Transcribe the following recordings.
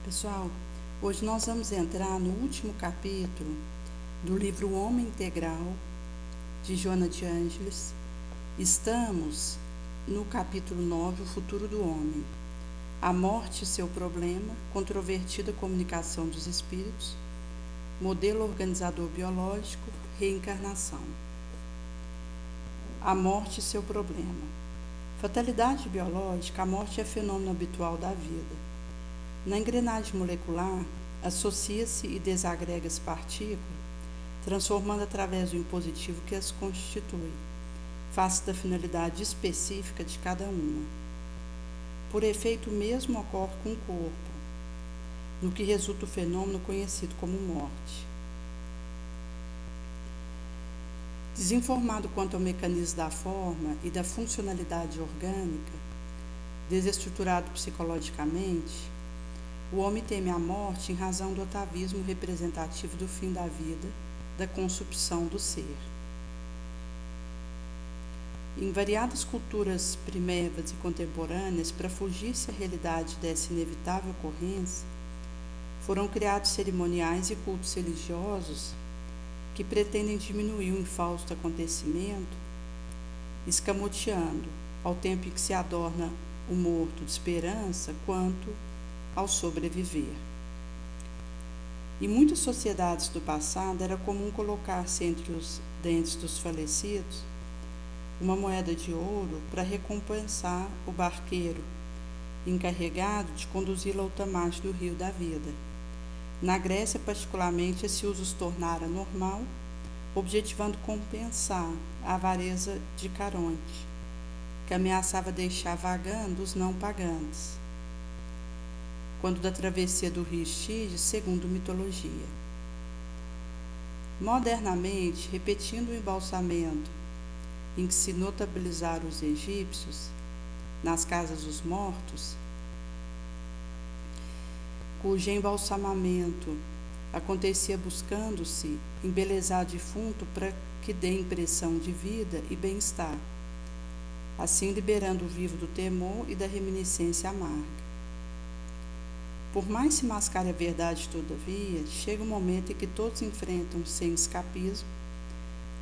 Pessoal, hoje nós vamos entrar no último capítulo do livro O Homem Integral, de Joana de Ângeles. Estamos no capítulo 9, O Futuro do Homem. A morte e seu problema, controvertida comunicação dos espíritos, modelo organizador biológico, reencarnação. A morte e seu problema. Fatalidade biológica, a morte é fenômeno habitual da vida. Na engrenagem molecular, associa-se e desagrega as partículas, transformando através do impositivo que as constitui, face da finalidade específica de cada uma. Por efeito mesmo ocorre com o corpo, no que resulta o fenômeno conhecido como morte. Desinformado quanto ao mecanismo da forma e da funcionalidade orgânica, desestruturado psicologicamente, o homem teme a morte em razão do atavismo representativo do fim da vida, da consupção do ser. Em variadas culturas primeiras e contemporâneas, para fugir-se à realidade dessa inevitável ocorrência, foram criados cerimoniais e cultos religiosos que pretendem diminuir o infausto acontecimento, escamoteando, ao tempo em que se adorna o morto de esperança, quanto ao sobreviver. Em muitas sociedades do passado era comum colocar-se entre os dentes dos falecidos uma moeda de ouro para recompensar o barqueiro encarregado de conduzi-lo ao tamar do rio da vida. Na Grécia, particularmente, esse uso se tornara normal, objetivando compensar a avareza de Caronte, que ameaçava deixar vagando os não pagantes, quando da travessia do rio Estige, segundo mitologia. Modernamente, repetindo o embalsamento em que se notabilizaram os egípcios nas casas dos mortos, cujo embalsamamento acontecia buscando-se embelezar o defunto para que dê impressão de vida e bem-estar, assim liberando o vivo do temor e da reminiscência amarga. Por mais se mascare a verdade, todavia, chega um momento em que todos enfrentam sem escapismo,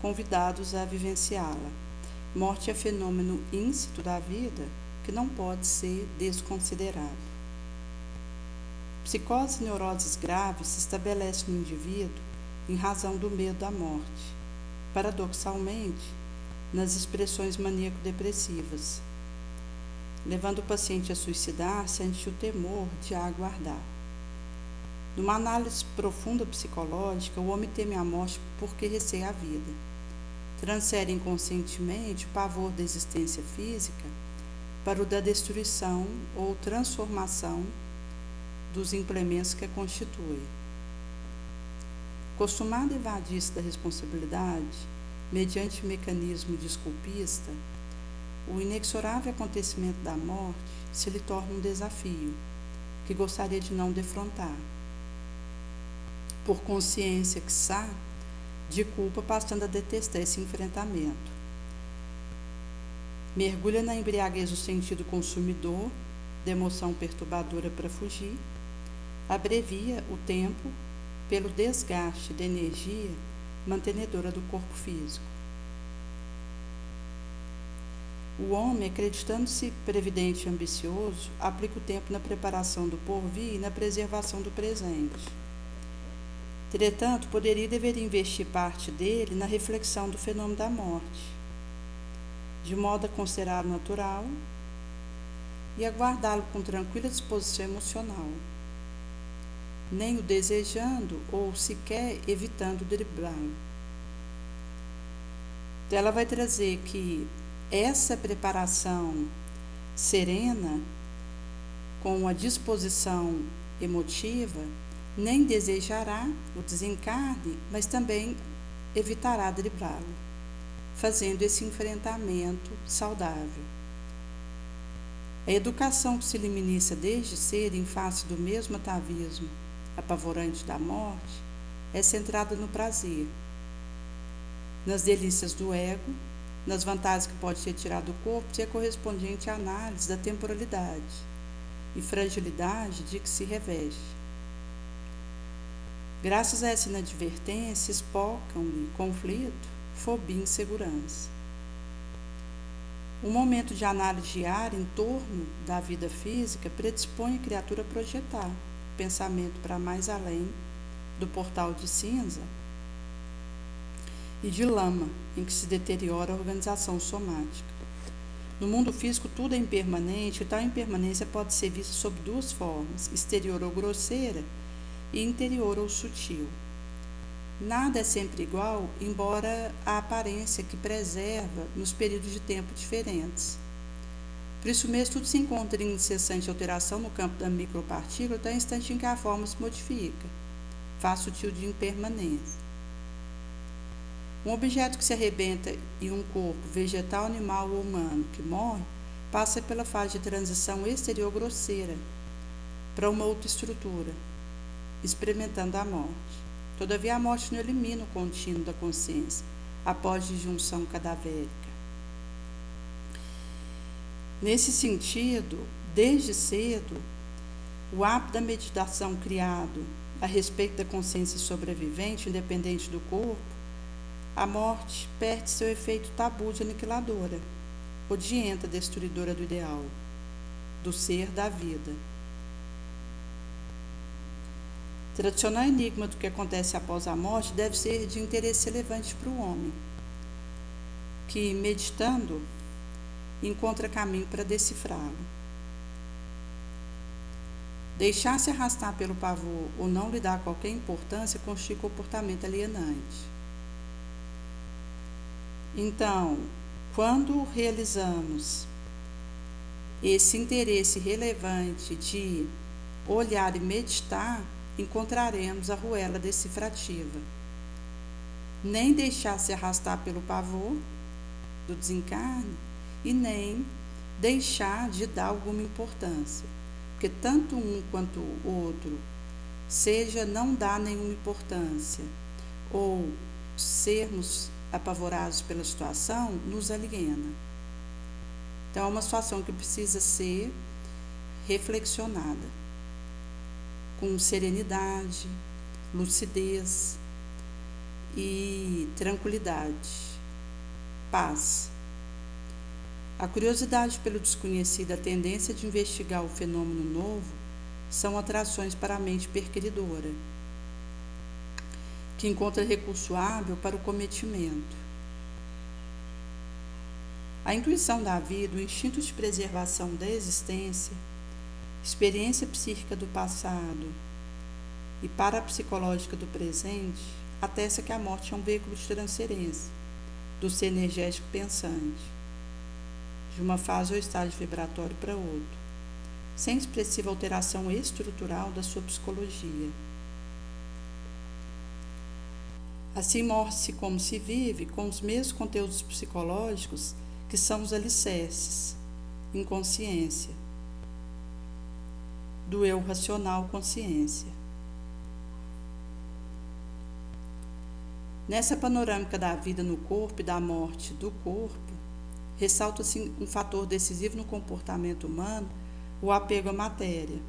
convidados a vivenciá-la. Morte é fenômeno íncito da vida que não pode ser desconsiderado. Psicoses e neuroses graves se estabelecem no indivíduo em razão do medo da morte, paradoxalmente, nas expressões maníaco-depressivas, levando o paciente a suicidar-se ante o temor de a aguardar. Numa análise profunda psicológica, o homem teme a morte porque receia a vida. Transfere inconscientemente o pavor da existência física para o da destruição ou transformação dos implementos que a constituem. Costumado evadir-se da responsabilidade, mediante mecanismo desculpista, o inexorável acontecimento da morte se lhe torna um desafio, que gostaria de não defrontar. Por consciência, quiçá, de culpa, passando a detestar esse enfrentamento. Mergulha na embriaguez do sentido consumidor, da emoção perturbadora para fugir, abrevia o tempo pelo desgaste da energia mantenedora do corpo físico. O homem, acreditando-se previdente e ambicioso, aplica o tempo na preparação do porvir e na preservação do presente. Entretanto, poderia e deveria investir parte dele na reflexão do fenômeno da morte, de modo a considerá-lo natural e aguardá-lo com tranquila disposição emocional, nem o desejando ou sequer evitando driblá-lo. Ela vai trazer que essa preparação serena, com a disposição emotiva, nem desejará o desencarne, mas também evitará driblá-lo, fazendo esse enfrentamento saudável. A educação que se lhe inicia desde cedo em face do mesmo atavismo apavorante da morte é centrada no prazer, nas delícias do ego, nas vantagens que pode ser tirado do corpo e a correspondente análise da temporalidade, e fragilidade de que se reveste. Graças a essa inadvertência, espocam-lhe conflito, fobia e insegurança. Um momento de análise diária em torno da vida física predispõe a criatura a projetar pensamento para mais além do portal de cinza e de lama em que se deteriora a organização somática. No mundo físico, tudo é impermanente, e tal impermanência pode ser vista sob duas formas: exterior ou grosseira e interior ou sutil. Nada é sempre igual, embora a aparência que preserva nos períodos de tempo diferentes. Por isso mesmo, tudo se encontra em incessante alteração no campo da micropartícula até o instante em que a forma se modifica, faz sutil de impermanência. Um objeto que se arrebenta em um corpo vegetal, animal ou humano que morre, passa pela fase de transição exterior grosseira para uma outra estrutura, experimentando a morte. Todavia, a morte não elimina o contínuo da consciência, após disjunção cadavérica. Nesse sentido, desde cedo, o hábito da meditação criado a respeito da consciência sobrevivente, independente do corpo, a morte perde seu efeito tabu de aniquiladora, odienta, destruidora do ideal, do ser, da vida. O tradicional enigma do que acontece após a morte deve ser de interesse relevante para o homem, que, meditando, encontra caminho para decifrá-lo. Deixar-se arrastar pelo pavor ou não lhe dar qualquer importância constitui comportamento alienante. Então, quando realizamos esse interesse relevante de olhar e meditar, encontraremos a ruela decifrativa. Nem deixar-se arrastar pelo pavor do desencarne e nem deixar de dar alguma importância, porque tanto um quanto o outro, seja não dar nenhuma importância ou sermos apavorados pela situação, nos aliena. Então é uma situação que precisa ser reflexionada com serenidade, lucidez e tranquilidade, paz. A curiosidade pelo desconhecido, a tendência de investigar o fenômeno novo são atrações para a mente perquiridora, que encontra recurso hábil para o cometimento. A intuição da vida, o instinto de preservação da existência, experiência psíquica do passado e parapsicológica do presente, atesta que a morte é um veículo de transferência do ser energético pensante, de uma fase ou estágio vibratório para outro, sem expressiva alteração estrutural da sua psicologia. Assim morre-se como se vive, com os mesmos conteúdos psicológicos que são os alicerces, inconsciência, do eu racional consciência. Nessa panorâmica da vida no corpo e da morte do corpo, ressalta-se um fator decisivo no comportamento humano, o apego à matéria,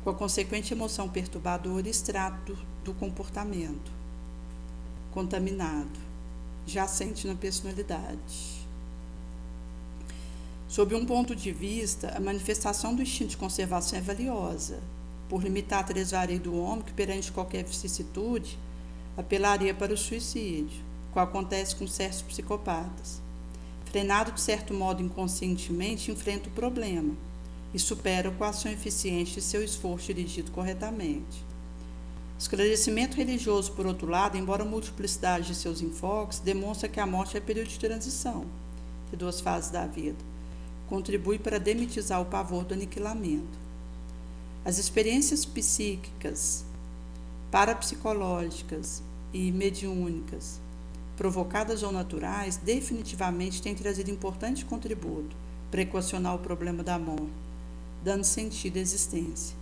com a consequente emoção perturbadora e extrato do comportamento contaminado, jacente na personalidade. Sob um ponto de vista, a manifestação do instinto de conservação é valiosa, por limitar a tresvaria do homem que, perante qualquer vicissitude, apelaria para o suicídio, qual acontece com certos psicopatas. Frenado de certo modo inconscientemente, enfrenta o problema e supera com a ação eficiente de seu esforço dirigido corretamente. O esclarecimento religioso, por outro lado, embora a multiplicidade de seus enfoques, demonstra que a morte é período de transição de duas fases da vida. Contribui para demitizar o pavor do aniquilamento. As experiências psíquicas, parapsicológicas e mediúnicas, provocadas ou naturais, definitivamente têm trazido importante contributo para equacionar o problema da morte, dando sentido à existência.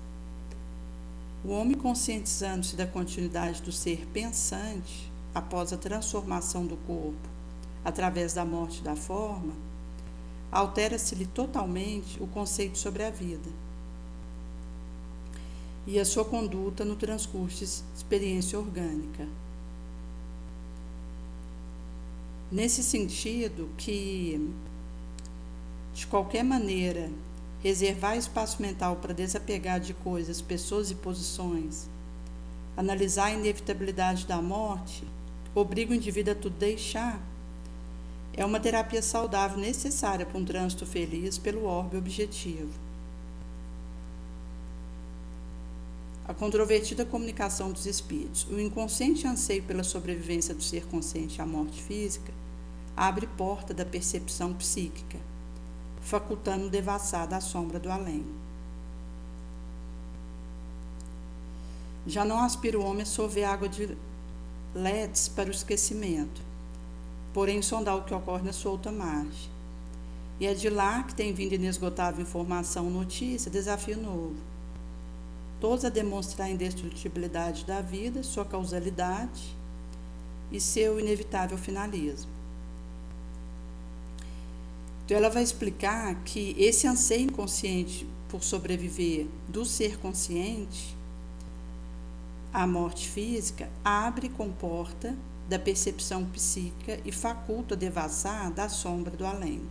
O homem, conscientizando-se da continuidade do ser pensante após a transformação do corpo através da morte da forma, altera-se-lhe totalmente o conceito sobre a vida e a sua conduta no transcurso de experiência orgânica. Nesse sentido que, de qualquer maneira, reservar espaço mental para desapegar de coisas, pessoas e posições, analisar a inevitabilidade da morte, obriga o indivíduo a tudo deixar, é uma terapia saudável necessária para um trânsito feliz pelo orbe objetivo. A controvertida comunicação dos espíritos. O inconsciente anseio pela sobrevivência do ser consciente à morte física abre porta da percepção psíquica, facultando o devassado à sombra do além. Já não aspira o homem a sorver água de ledes para o esquecimento, porém sondar o que ocorre na sua outra margem. E é de lá que tem vindo inesgotável informação, notícia, desafio novo. Todos a demonstrar a indestrutibilidade da vida, sua causalidade e seu inevitável finalismo. Então ela vai explicar que esse anseio inconsciente por sobreviver do ser consciente à morte física abre e comporta da percepção psíquica e faculta devassar da sombra do além.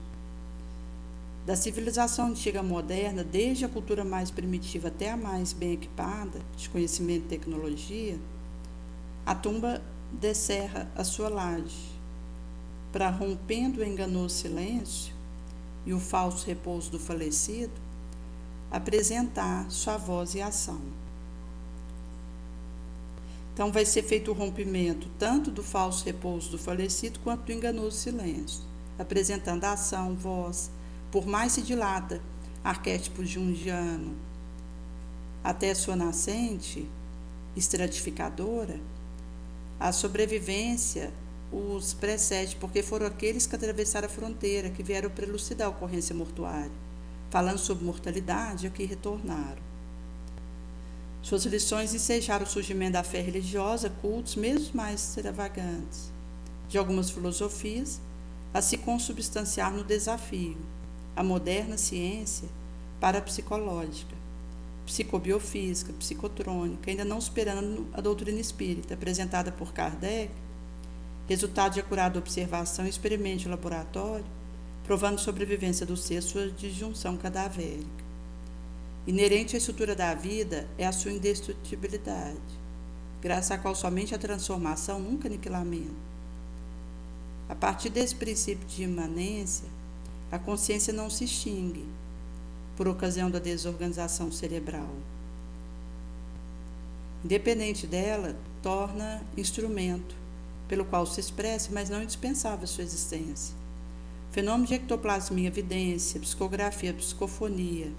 Da civilização antiga moderna, desde a cultura mais primitiva até a mais bem equipada, de conhecimento e tecnologia, a tumba descerra a sua laje, para, rompendo o enganoso silêncio e o falso repouso do falecido, apresentar sua voz e ação. Então vai ser feito o rompimento tanto do falso repouso do falecido quanto do enganoso silêncio, apresentando a ação, voz. Por mais se dilata arquétipo junguiano até sua nascente estratificadora, a sobrevivência os precede, porque foram aqueles que atravessaram a fronteira, que vieram para elucidar a ocorrência mortuária, falando sobre mortalidade, aqui retornaram. Suas lições ensejaram o surgimento da fé religiosa, cultos, mesmo mais extravagantes, de algumas filosofias, a se consubstanciar no desafio, a moderna ciência parapsicológica, psicobiofísica, psicotrônica, ainda não superando a doutrina espírita, apresentada por Kardec, resultado de acurada observação e experimento de laboratório, provando a sobrevivência do ser sua disjunção cadavérica. Inerente à estrutura da vida é a sua indestrutibilidade, graças à qual somente a transformação, nunca aniquilamento. A partir desse princípio de imanência, a consciência não se extingue por ocasião da desorganização cerebral. Independente dela, torna instrumento pelo qual se expressa, mas não indispensável à sua existência. Fenômenos de ectoplasmia, evidência, psicografia, psicofonia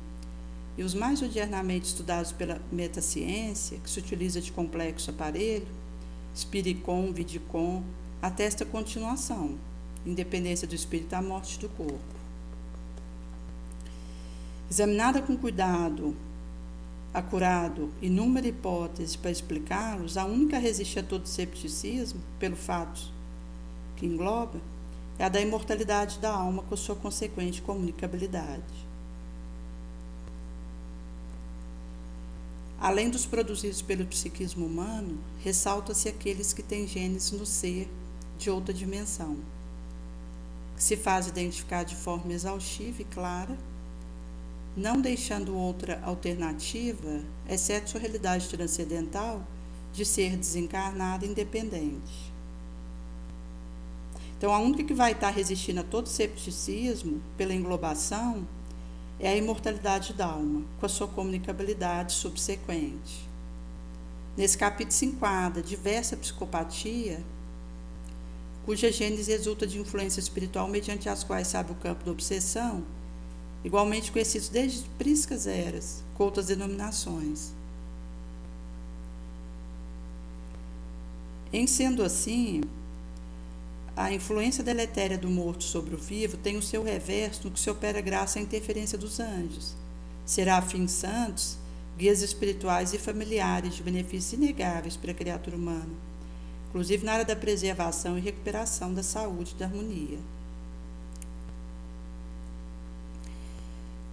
e os mais odiernamente estudados pela metaciência, que se utiliza de complexo aparelho, Spiricom, Vidicom, atesta a continuação, independência do espírito da morte do corpo. Examinada com cuidado, acurado, inúmeras hipóteses para explicá-los, a única a resistir a todo cepticismo, pelo fato que engloba, é a da imortalidade da alma com sua consequente comunicabilidade. Além dos produzidos pelo psiquismo humano, ressalta-se aqueles que têm genes no ser de outra dimensão, que se faz identificar de forma exaustiva e clara, não deixando outra alternativa, exceto sua realidade transcendental, de ser desencarnada e independente. Então, a única que vai estar resistindo a todo cepticismo, pela englobação, é a imortalidade da alma, com a sua comunicabilidade subsequente. Nesse capítulo se enquadra diversa psicopatia, cuja gênese resulta de influência espiritual mediante as quais sabe o campo da obsessão, igualmente conhecidos desde prísticas eras, com outras denominações. Em sendo assim, a influência deletéria do morto sobre o vivo tem o seu reverso no que se opera graças à interferência dos anjos, serafins santos, guias espirituais e familiares de benefícios inegáveis para a criatura humana, inclusive na área da preservação e recuperação da saúde e da harmonia.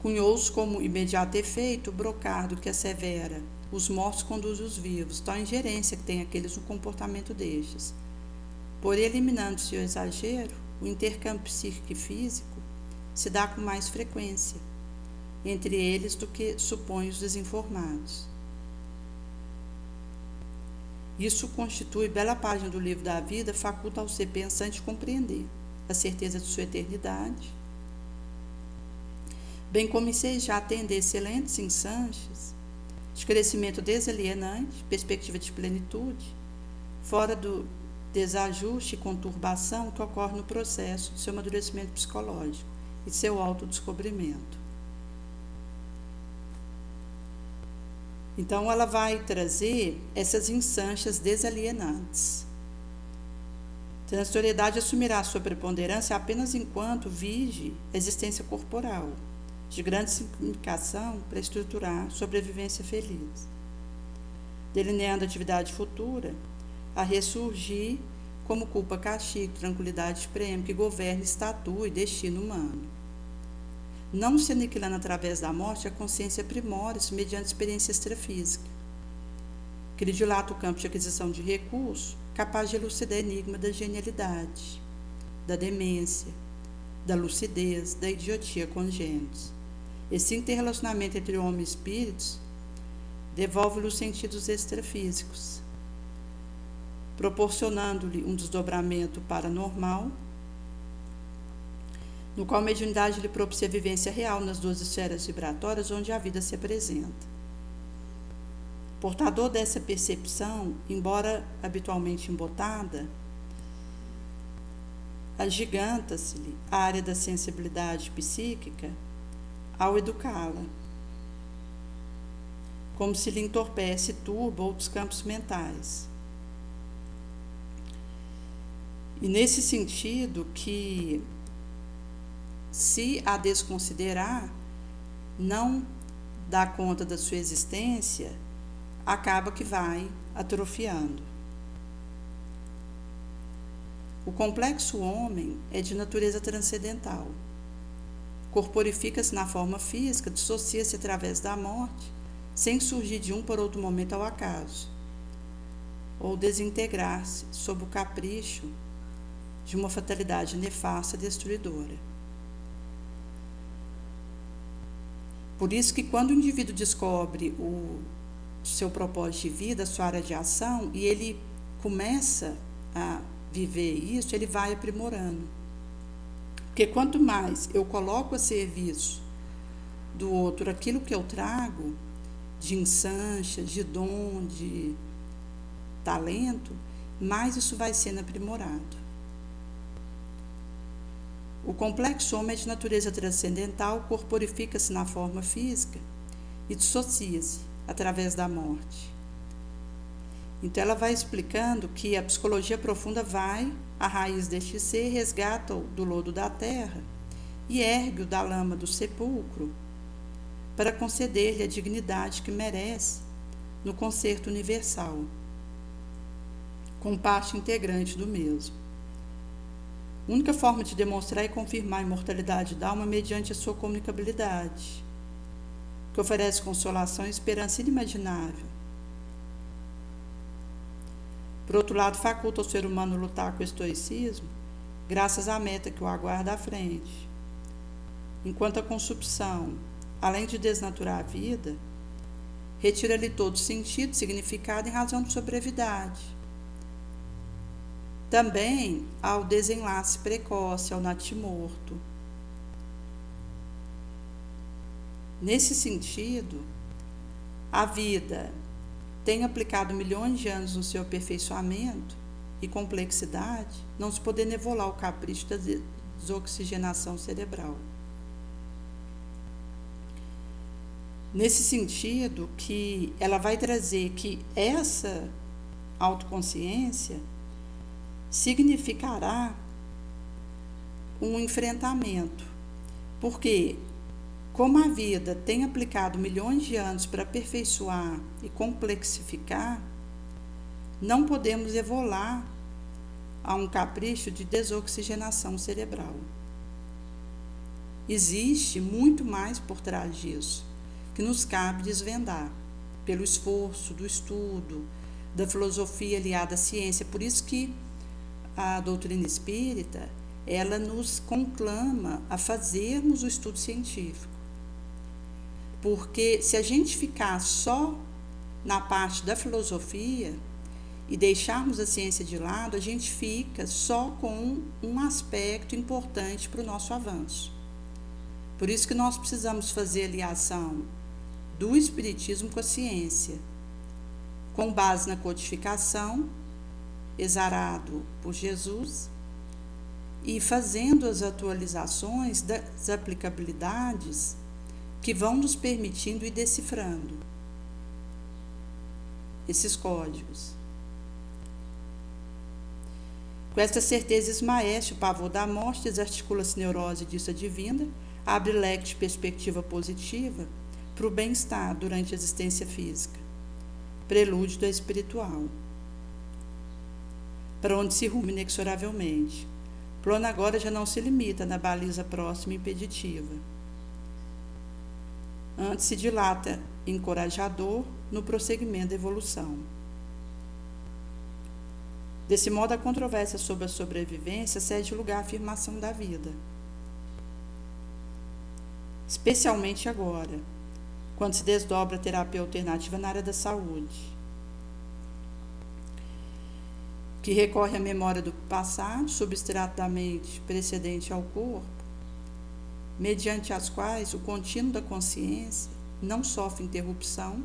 cunhou-os como imediato efeito o brocardo que assevera: os mortos conduzem os vivos, tal ingerência que tem aqueles no comportamento destes. Por eliminando-se o exagero, o intercâmbio psíquico e físico se dá com mais frequência entre eles do que supõem os desinformados. Isso constitui bela página do livro da vida, faculta ao ser pensante compreender a certeza de sua eternidade, bem como ensejar atender excelentes ensanches de crescimento desalienante, perspectiva de plenitude, fora do desajuste e conturbação que ocorre no processo de seu amadurecimento psicológico e seu autodescobrimento. Então, ela vai trazer essas ensanchas desalienantes. Transitoriedade assumirá sua preponderância apenas enquanto vige a existência corporal, de grande significação para estruturar sobrevivência feliz, delineando a atividade futura a ressurgir como culpa, castigo, tranquilidade prêmio que governa, estatua e destino humano. Não se aniquilando através da morte, a consciência aprimora-se mediante experiência extrafísica, que lhe dilata o campo de aquisição de recursos, capaz de elucidar o enigma da genialidade, da demência, da lucidez, da idiotia congênitos. Esse interrelacionamento entre homem e espíritos devolve-lhe os sentidos extrafísicos, proporcionando-lhe um desdobramento paranormal, no qual a mediunidade lhe propicia a vivência real nas duas esferas vibratórias onde a vida se apresenta. Portador dessa percepção, embora habitualmente embotada, agiganta-se-lhe a área da sensibilidade psíquica ao educá-la, como se lhe entorpece e turba outros campos mentais. E nesse sentido que, se a desconsiderar, não dá conta da sua existência, acaba que vai atrofiando. O complexo homem é de natureza transcendental. Corporifica-se na forma física, dissocia-se através da morte, sem surgir de um por outro momento ao acaso, ou desintegrar-se sob o capricho de uma fatalidade nefasta e destruidora. Por isso que quando o indivíduo descobre o seu propósito de vida, a sua área de ação, e ele começa a viver isso, ele vai aprimorando. Porque quanto mais eu coloco a serviço do outro aquilo que eu trago, de ensancha, de dom, de talento, mais isso vai sendo aprimorado. O complexo homem é de natureza transcendental, corporifica-se na forma física e dissocia-se através da morte. Então ela vai explicando que a psicologia profunda vai à raiz deste ser, resgata-o do lodo da terra e ergue-o da lama do sepulcro para conceder-lhe a dignidade que merece no concerto universal, com parte integrante do mesmo. A única forma de demonstrar e confirmar a imortalidade da alma é mediante a sua comunicabilidade, que oferece consolação e esperança inimaginável. Por outro lado, faculta ao ser humano lutar com o estoicismo, graças à meta que o aguarda à frente. Enquanto a consumpção, além de desnaturar a vida, retira-lhe todo sentido e significado em razão de sua brevidade. Também ao desenlace precoce, ao natimorto. Nesse sentido, a vida tem aplicado milhões de anos no seu aperfeiçoamento e complexidade, não se poder nevolar o capricho da desoxigenação cerebral. Nesse sentido que ela vai trazer que essa autoconsciência significará um enfrentamento, porque como a vida tem aplicado milhões de anos para aperfeiçoar e complexificar, não podemos evolar a um capricho de desoxigenação cerebral. existe muito mais por trás disso, que nos cabe desvendar, pelo esforço do estudo, da filosofia aliada à ciência. Por isso que a doutrina espírita, ela nos conclama a fazermos o estudo científico. Porque se a gente ficar só na parte da filosofia e deixarmos a ciência de lado, a gente fica só com um aspecto importante para o nosso avanço. Por isso que nós precisamos fazer a ligação do espiritismo com a ciência, com base na codificação, exarado por Jesus, e fazendo as atualizações das aplicabilidades que vão nos permitindo ir decifrando esses códigos. Com esta certeza esmaece o pavor da morte, desarticula-se neurose disso advinda, abre leque de perspectiva positiva para o bem-estar durante a existência física, prelúdio da espiritual, para onde se rumo inexoravelmente. O plano agora já não se limita na baliza próxima e impeditiva. Antes se dilata encorajador no prosseguimento da evolução. Desse modo, a controvérsia sobre a sobrevivência cede lugar à afirmação da vida. Especialmente agora, quando se desdobra a terapia alternativa na área da saúde, que recorre à memória do passado, substrato da mente precedente ao corpo, mediante as quais o contínuo da consciência não sofre interrupção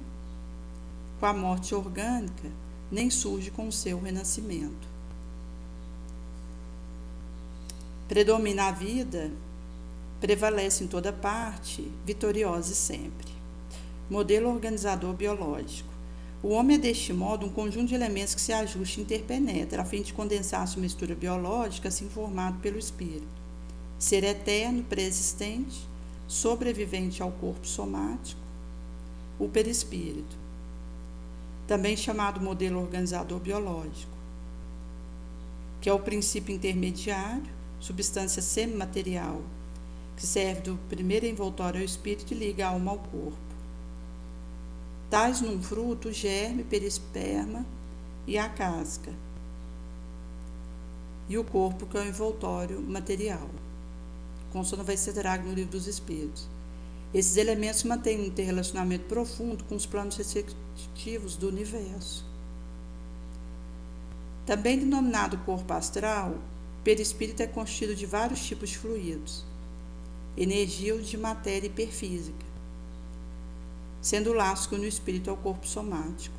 com a morte orgânica, nem surge com o seu renascimento. Predomina a vida, prevalece em toda parte, vitoriosa sempre. Modelo organizador biológico. O homem é, deste modo, um conjunto de elementos que se ajusta e interpenetra, a fim de condensar sua mistura biológica, assim formado pelo espírito. Ser eterno, preexistente, sobrevivente ao corpo somático, o perispírito, também chamado modelo organizador biológico, que é o princípio intermediário, substância semimaterial, que serve do primeiro envoltório ao espírito e liga a alma ao corpo. Tais num fruto o germe, perisperma e a casca, e o corpo, que é o envoltório material. Consta vai ser trago no Livro dos Espíritos. Esses elementos mantêm um interrelacionamento profundo com os planos respectivos do universo. Também denominado corpo astral, o perispírito é constituído de vários tipos de fluidos, energia ou de matéria hiperfísica, sendo o laço que une o espírito ao corpo somático.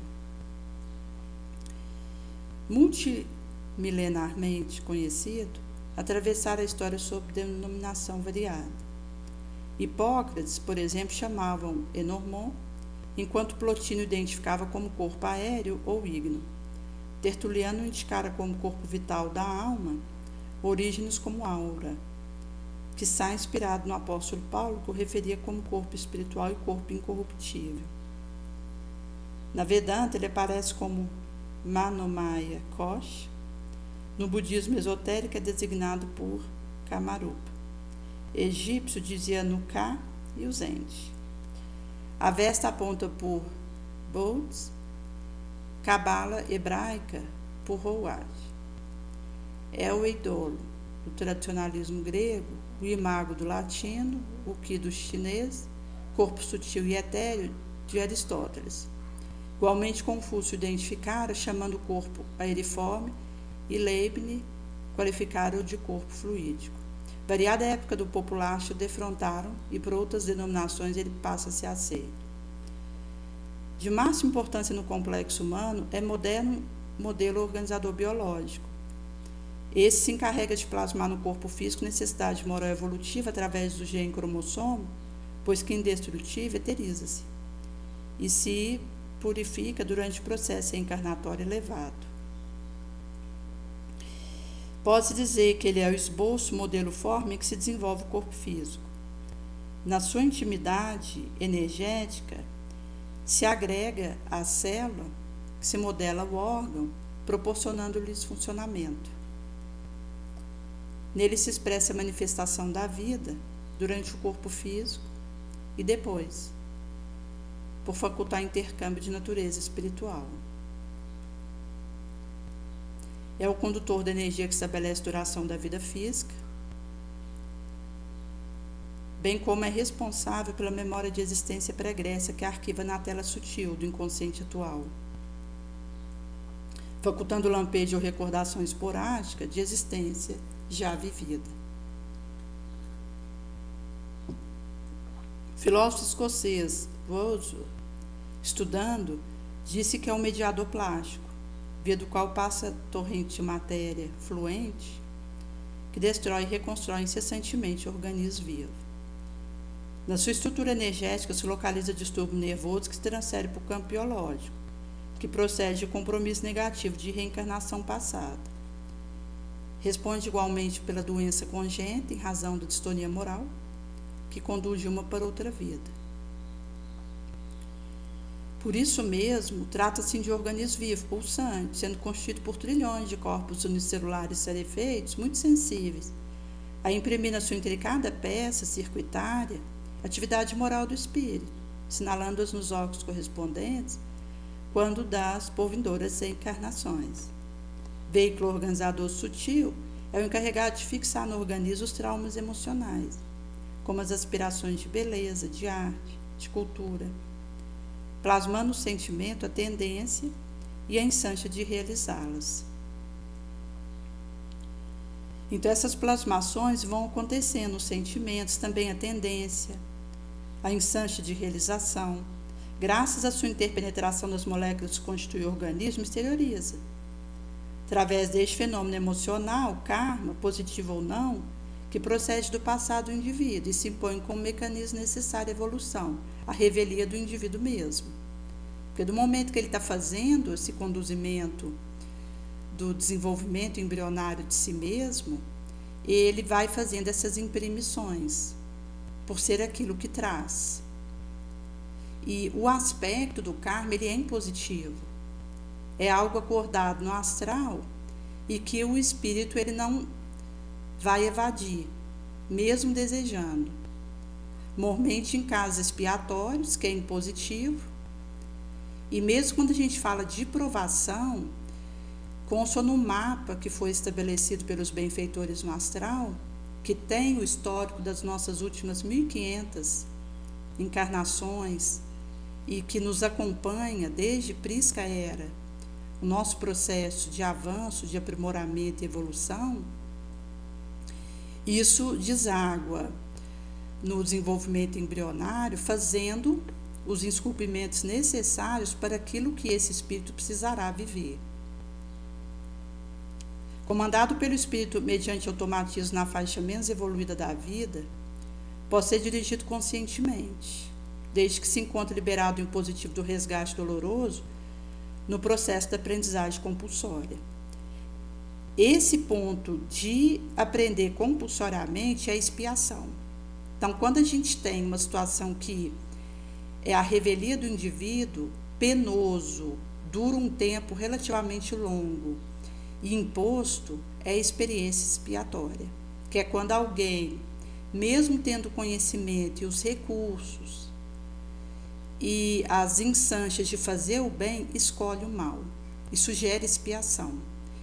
Multimilenarmente conhecido, atravessar a história sob denominação variada. Hipócrates, por exemplo, chamavam Enormon, enquanto Plotino identificava como corpo aéreo ou ígneo. Tertuliano indicara como corpo vital da alma, Orígenes como aura, que sai inspirado no apóstolo Paulo, que o referia como corpo espiritual e corpo incorruptível. Na Vedanta, ele aparece como Manomaya Kosh. No budismo esotérico, é designado por Kamarupa. Egípcio dizia Nuka e os Entes. A Vesta aponta por Bodes, Cabala hebraica por Howard. É o Eidolo, do tradicionalismo grego, o imago do latino, o Ki do chinês, corpo sutil e etéreo de Aristóteles. Igualmente, Confúcio identificara, chamando o corpo aeriforme, e Leibniz qualificara-o de corpo fluídico. Variada época do populacho defrontaram, e por outras denominações ele passa-se a ser. De máxima importância no complexo humano é moderno modelo organizador biológico. Esse se encarrega de plasmar no corpo físico necessidade moral evolutiva através do gene cromossomo, pois que indestrutível eteriza-se e se purifica durante o processo reencarnatório elevado. Pode-se dizer que ele é o esboço, modelo forma em que se desenvolve o corpo físico. Na sua intimidade energética, se agrega à célula, que se modela o órgão, proporcionando-lhes funcionamento. Nele se expressa a manifestação da vida, durante o corpo físico e depois, por facultar intercâmbio de natureza espiritual. É o condutor da energia que estabelece a duração da vida física, bem como é responsável pela memória de existência pregressa que arquiva na tela sutil do inconsciente atual, facultando lampejo ou recordação esporádica de existência já vivida. O filósofo escocês Wordsworth, estudando, disse que é um mediador plástico, via do qual passa torrente de matéria fluente, que destrói e reconstrói incessantemente o organismo vivo. Na sua estrutura energética se localiza distúrbio nervoso que se transfere para o campo biológico, que procede de compromisso negativo de reencarnação passada. Responde igualmente pela doença congênita em razão da distonia moral, que conduz de uma para outra vida. Por isso mesmo, trata-se de organismo vivo, pulsante, sendo constituído por trilhões de corpos unicelulares serefeitos muito sensíveis, a imprimir na sua intricada peça circuitária a atividade moral do espírito, assinalando-as nos órgãos correspondentes quando das por vindouras encarnações. Veículo organizador sutil é o encarregado de fixar no organismo os traumas emocionais, como as aspirações de beleza, de arte, de cultura, plasmando no sentimento a tendência e a insância de realizá-las. Então, essas plasmações vão acontecendo nos sentimentos, também a tendência, a insância de realização, graças à sua interpenetração das moléculas que constituem o organismo, exterioriza. Através deste fenômeno emocional, karma, positivo ou não, que procede do passado do indivíduo e se impõe como mecanismo necessário à evolução, à revelia do indivíduo mesmo. Porque do momento que ele está fazendo esse conduzimento do desenvolvimento embrionário de si mesmo, ele vai fazendo essas imprimições, por ser aquilo que traz. E o aspecto do karma, ele é impositivo. É algo acordado no astral e que o espírito ele não vai evadir, mesmo desejando. Mormente em casos expiatórios, que é impositivo, e mesmo quando a gente fala de provação, consta no mapa que foi estabelecido pelos benfeitores no astral, que tem o histórico das nossas últimas 1500 encarnações e que nos acompanha desde Prisca Era, o nosso processo de avanço, de aprimoramento e evolução. Isso deságua no desenvolvimento embrionário, fazendo os esculpimentos necessários para aquilo que esse espírito precisará viver. Comandado pelo espírito mediante automatismo na faixa menos evoluída da vida, pode ser dirigido conscientemente, desde que se encontre liberado do impositivo do resgate doloroso no processo da aprendizagem compulsória. Esse ponto de aprender compulsoriamente é a expiação. Então, quando a gente tem uma situação que é a revelia do indivíduo, penoso, dura um tempo relativamente longo e imposto, é a experiência expiatória, que é quando alguém, mesmo tendo conhecimento e os recursos e as insâncias de fazer o bem, escolhe o mal. Isso gera expiação,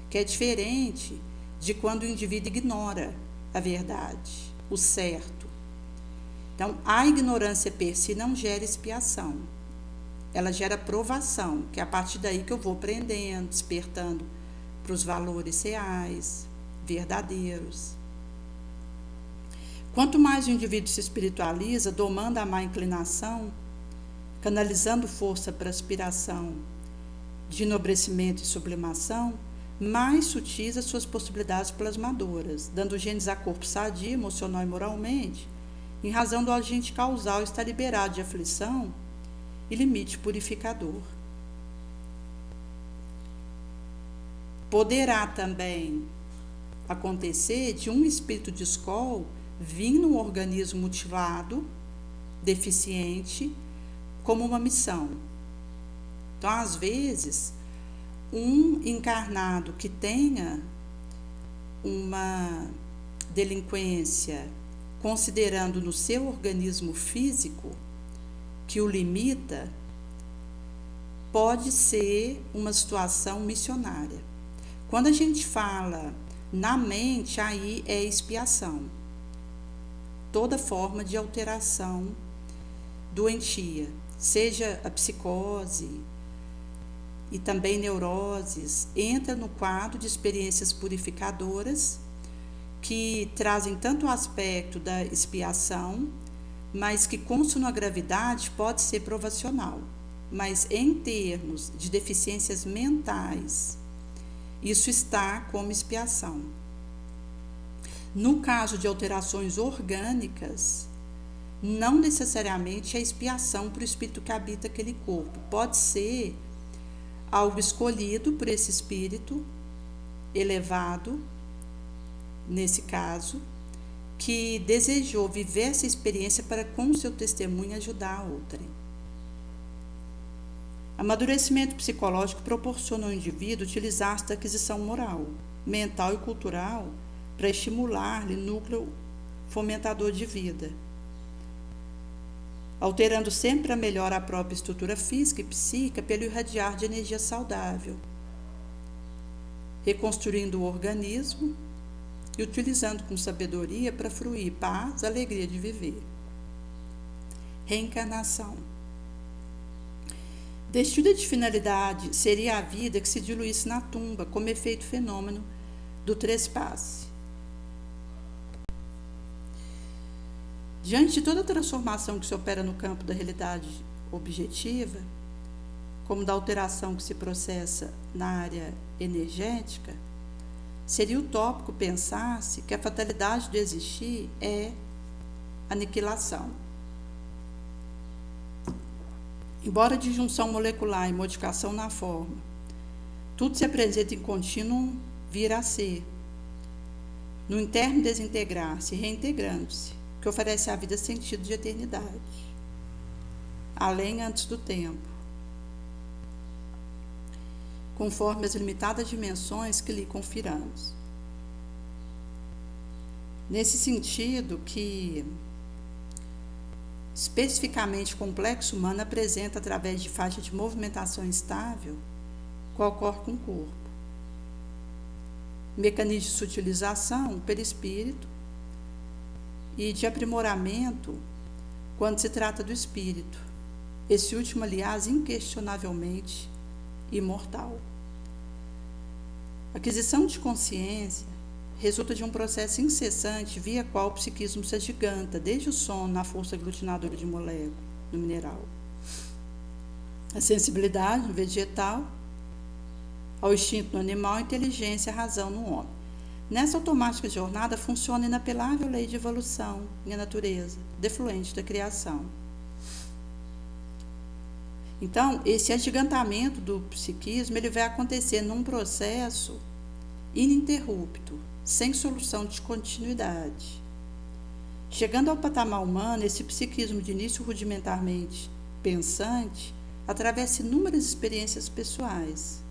que é diferente de quando o indivíduo ignora a verdade, o certo. Então, a ignorância per si não gera expiação, ela gera provação, que é a partir daí que eu vou aprendendo, despertando para os valores reais, verdadeiros. Quanto mais o indivíduo se espiritualiza, domando a má inclinação, canalizando força para aspiração de enobrecimento e sublimação, mais sutis as suas possibilidades plasmadoras, dando genes a corpo sadio, emocional e moralmente, em razão do agente causal estar liberado de aflição e limite purificador. Poderá também acontecer de um espírito de escol vir num organismo mutilado, deficiente, como uma missão. Então, às vezes, um encarnado que tenha uma delinquência considerando no seu organismo físico que o limita, pode ser uma situação missionária. Quando a gente fala na mente, aí é expiação. Toda forma de alteração doentia, seja a psicose e também neuroses, entra no quadro de experiências purificadoras que trazem tanto o aspecto da expiação, mas que com sua gravidade pode ser provacional. Mas em termos de deficiências mentais, isso está como expiação. No caso de alterações orgânicas, não necessariamente é expiação para o espírito que habita aquele corpo. Pode ser algo escolhido por esse espírito elevado, nesse caso, que desejou viver essa experiência para, com o seu testemunho, ajudar a outrem. Amadurecimento psicológico proporciona ao indivíduo utilizar-se da aquisição moral, mental e cultural para estimular-lhe núcleo fomentador de vida, alterando sempre a melhor a própria estrutura física e psíquica pelo irradiar de energia saudável, reconstruindo o organismo e utilizando com sabedoria para fruir paz, alegria de viver. Reencarnação. Destituída de finalidade seria a vida que se diluísse na tumba, como efeito fenômeno do trespasse. Diante de toda a transformação que se opera no campo da realidade objetiva, como da alteração que se processa na área energética, seria utópico pensar-se que a fatalidade do existir é aniquilação. Embora de junção molecular e modificação na forma, tudo se apresenta em contínuo vir a ser, no interno desintegrar-se, reintegrando-se, que oferece à vida sentido de eternidade, além antes do tempo, conforme as limitadas dimensões que lhe confiramos. Nesse sentido que, especificamente, o complexo humano apresenta, através de faixa de movimentação instável, que ocorre com o corpo, mecanismo de sutilização pelo espírito e de aprimoramento quando se trata do espírito, esse último, aliás, inquestionavelmente imortal. A aquisição de consciência resulta de um processo incessante via qual o psiquismo se agiganta, desde o sono na força aglutinadora de moléculas no mineral, a sensibilidade no vegetal, ao instinto no animal, a inteligência, a razão no homem. Nessa automática jornada funciona a inapelável lei de evolução em a natureza, defluente da criação. Então, esse agigantamento do psiquismo ele vai acontecer num processo ininterrupto, sem solução de continuidade. Chegando ao patamar humano, esse psiquismo de início rudimentarmente pensante atravessa inúmeras experiências pessoais,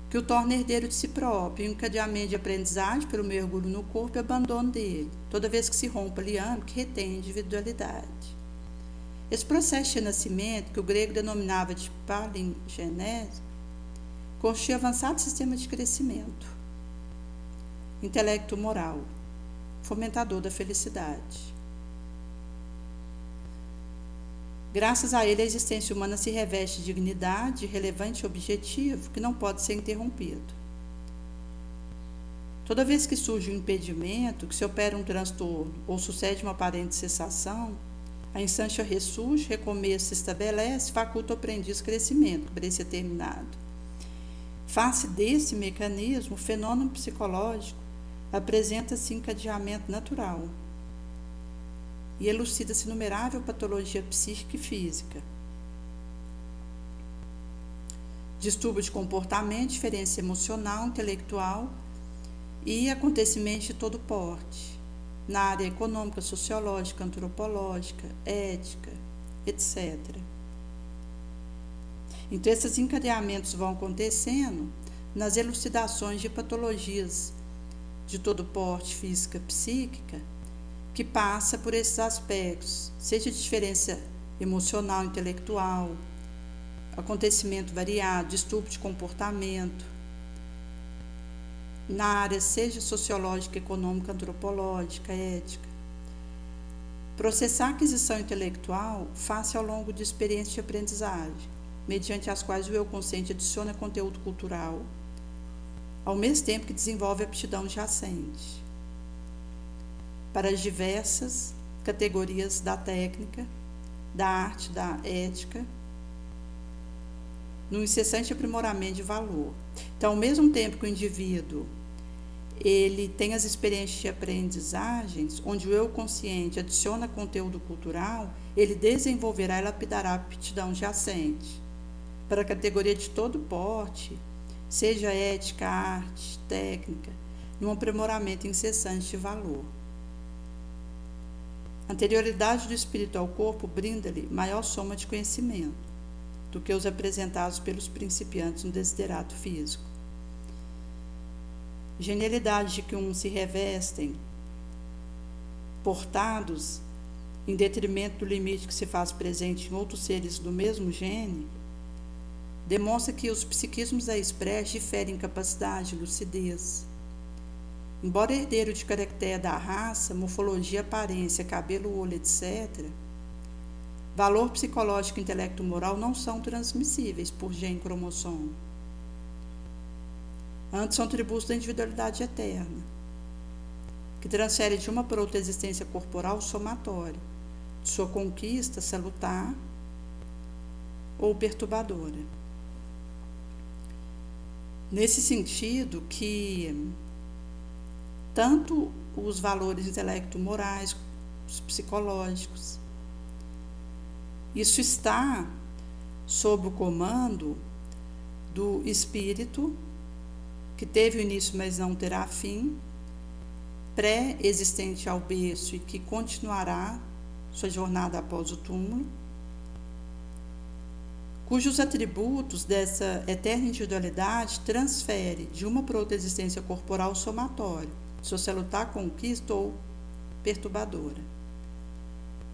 que o torna herdeiro de si próprio, e um encadeamento de aprendizagem pelo mergulho no corpo e abandono dele, toda vez que se rompe a liame que retém a individualidade. Esse processo de nascimento, que o grego denominava de palingenese, constitui avançado sistema de crescimento, intelecto moral, fomentador da felicidade. Graças a ele, a existência humana se reveste de dignidade, relevante e objetivo que não pode ser interrompido. Toda vez que surge um impedimento, que se opera um transtorno ou sucede uma aparente cessação, a instância ressurge, recomeço se estabelece, faculta o aprendiz crescimento, para ser terminado. Face desse mecanismo, o fenômeno psicológico apresenta-se encadeamento natural e elucida-se inumerável patologia psíquica e física, distúrbio de comportamento, diferença emocional, intelectual e acontecimentos de todo porte, na área econômica, sociológica, antropológica, ética, etc. Então, esses encadeamentos vão acontecendo nas elucidações de patologias de todo porte, física, psíquica, que passa por esses aspectos, seja de diferença emocional, intelectual, acontecimento variado, distúrbio de comportamento, na área seja sociológica, econômica, antropológica, ética. Processar a aquisição intelectual face ao longo de experiências de aprendizagem, mediante as quais o eu consciente adiciona conteúdo cultural, ao mesmo tempo que desenvolve aptidão jacente para as diversas categorias da técnica, da arte, da ética, no incessante aprimoramento de valor. Então, ao mesmo tempo que o indivíduo ele tem as experiências de aprendizagens, onde o eu consciente adiciona conteúdo cultural, ele desenvolverá e lapidará a aptidão jacente para a categoria de todo porte, seja ética, arte, técnica, num aprimoramento incessante de valor. A anterioridade do espírito ao corpo brinda-lhe maior soma de conhecimento do que os apresentados pelos principiantes no desiderato físico. Genialidade de que uns se revestem portados em detrimento do limite que se faz presente em outros seres do mesmo gene, demonstra que os psiquismos da espécie diferem em capacidade, lucidez. Embora herdeiro de caractere da raça, morfologia, aparência, cabelo, olho, etc., valor psicológico e intelecto moral não são transmissíveis por gene cromossomo. Antes são tributos da individualidade eterna, que transfere de uma para outra existência corporal somatória, de sua conquista salutar ou perturbadora. Nesse sentido que tanto os valores intelecto-morais, os psicológicos, isso está sob o comando do espírito que teve o início, mas não terá fim, pré-existente ao berço e que continuará sua jornada após o túmulo, cujos atributos dessa eterna individualidade transfere de uma para outra existência corporal somatório, sua salutar conquista ou perturbadora.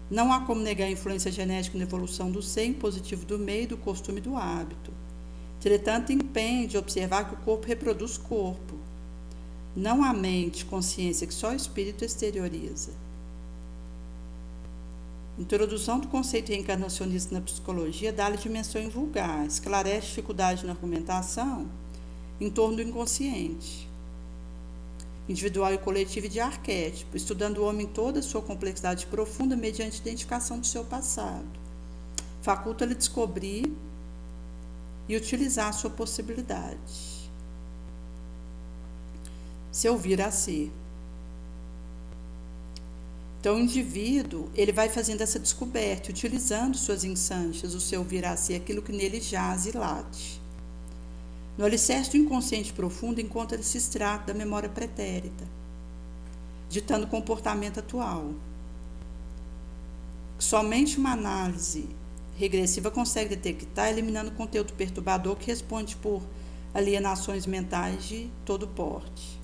Não há como negar a influência genética na evolução do ser, impositivo do meio, do costume e do hábito. Entretanto, empenho de observar que o corpo reproduz corpo, não a mente, consciência, que só o espírito exterioriza. Introdução do conceito reencarnacionista na psicologia dá-lhe dimensão invulgar, esclarece dificuldade na argumentação em torno do inconsciente, individual e coletivo e de arquétipo, estudando o homem em toda a sua complexidade profunda mediante a identificação do seu passado. Faculta-lhe descobrir e utilizar a sua possibilidade. Seu vir a ser. Então, o indivíduo, ele vai fazendo essa descoberta, utilizando suas instâncias, o seu vir a ser, aquilo que nele jaz e late. No alicerce do inconsciente profundo, encontra esse extrato da memória pretérita, ditando o comportamento atual. Somente uma análise regressiva consegue detectar, eliminando o conteúdo perturbador que responde por alienações mentais de todo porte.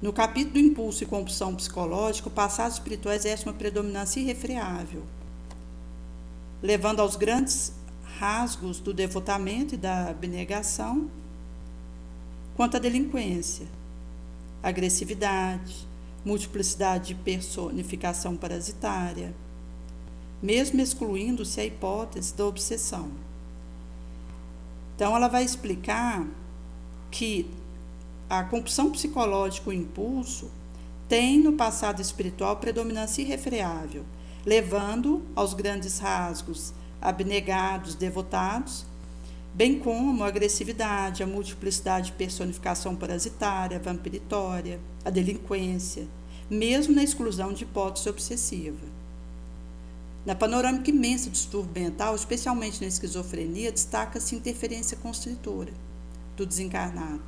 No capítulo do impulso e compulsão psicológica, o passado espiritual exerce uma predominância irrefreável, levando aos grandes rasgos do devotamento e da abnegação, quanto à delinquência, agressividade, multiplicidade de personificação parasitária, mesmo excluindo-se a hipótese da obsessão. Então, ela vai explicar que a compulsão psicológica, o impulso, tem no passado espiritual predominância irrefreável, levando aos grandes rasgos abnegados, devotados, bem como a agressividade, a multiplicidade de personificação parasitária, vampiritória, a delinquência, mesmo na exclusão de hipótese obsessiva. Na panorâmica imensa do distúrbio mental, especialmente na esquizofrenia, destaca-se a interferência constritora do desencarnado,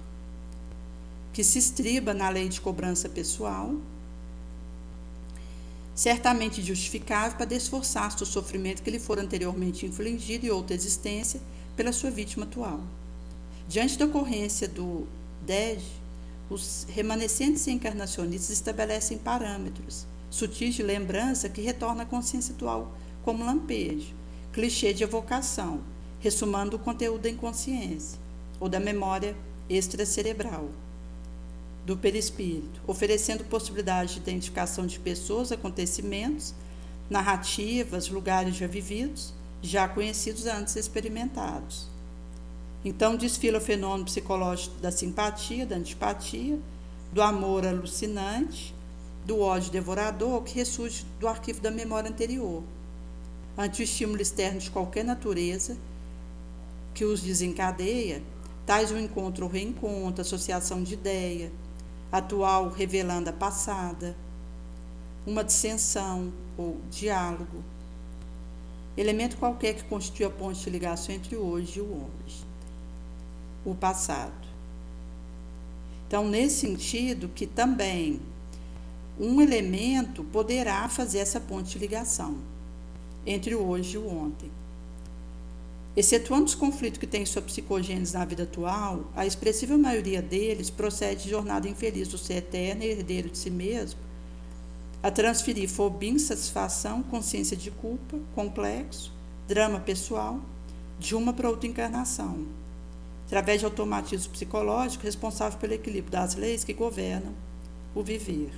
que se estriba na lei de cobrança pessoal, certamente justificável para desforçar-se do sofrimento que lhe for anteriormente infligido em outra existência pela sua vítima atual. Diante da ocorrência do DEG, os remanescentes encarnacionistas estabelecem parâmetros sutis de lembrança que retorna à consciência atual como lampejo, clichê de evocação, ressumando o conteúdo da inconsciência ou da memória extracerebral do perispírito, oferecendo possibilidade de identificação de pessoas, acontecimentos, narrativas, lugares já vividos, já conhecidos antes experimentados. Então desfila o fenômeno psicológico da simpatia, da antipatia, do amor alucinante, do ódio devorador, que ressurge do arquivo da memória anterior, ante o estímulo externo de qualquer natureza que os desencadeia, tais o encontro ou reencontro, associação de ideia, atual revelando a passada, uma dissensão ou diálogo, elemento qualquer que constitui a ponte de ligação entre o hoje e o hoje, o passado. Então, nesse sentido, que também um elemento poderá fazer essa ponte de ligação entre o hoje e o ontem. Excetuando os conflitos que têm sua psicogênese na vida atual, a expressiva maioria deles procede de jornada infeliz do ser eterno e herdeiro de si mesmo, a transferir fobia, insatisfação, consciência de culpa, complexo, drama pessoal, de uma para outra encarnação, através de automatismo psicológico responsável pelo equilíbrio das leis que governam o viver.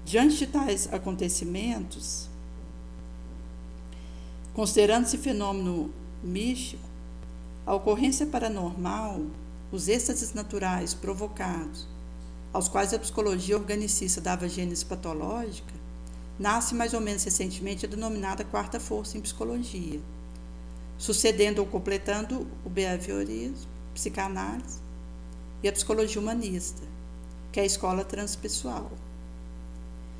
Diante de tais acontecimentos, considerando esse fenômeno místico, a ocorrência paranormal, os êxtases naturais provocados, aos quais a psicologia organicista dava gênese patológica, nasce mais ou menos recentemente a denominada quarta força em psicologia, sucedendo ou completando o behaviorismo, psicanálise e a psicologia humanista, que é a escola transpessoal.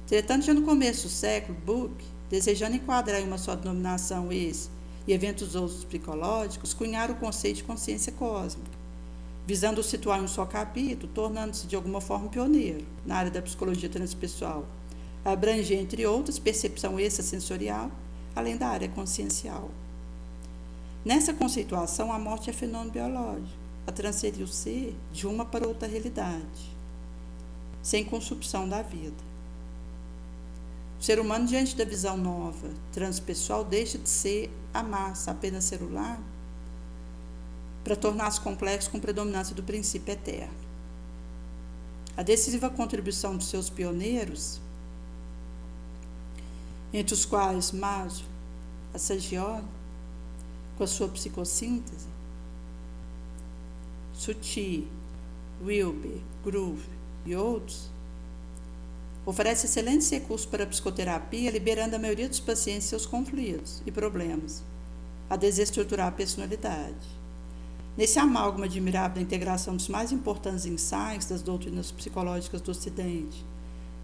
Entretanto, já no começo do século, Buck, desejando enquadrar em uma só denominação esse e eventos outros psicológicos, cunharam o conceito de consciência cósmica, visando situar em um só capítulo, tornando-se de alguma forma pioneiro na área da psicologia transpessoal, abranger, entre outras, percepção extrasensorial, além da área consciencial. Nessa conceituação, a morte é fenômeno biológico, a transferir o ser de uma para outra realidade, sem consumção da vida. O ser humano, diante da visão nova, transpessoal, deixa de ser a massa apenas celular para tornar-se complexo com predominância do princípio eterno. A decisiva contribuição dos seus pioneiros, entre os quais Maslow, Assagioli, com a sua psicossíntese, Suti, Wilber, Groove e outros, oferece excelentes recursos para a psicoterapia, liberando a maioria dos pacientes seus conflitos e problemas, a desestruturar a personalidade. Nesse amálgama admirável da integração dos mais importantes insights das doutrinas psicológicas do Ocidente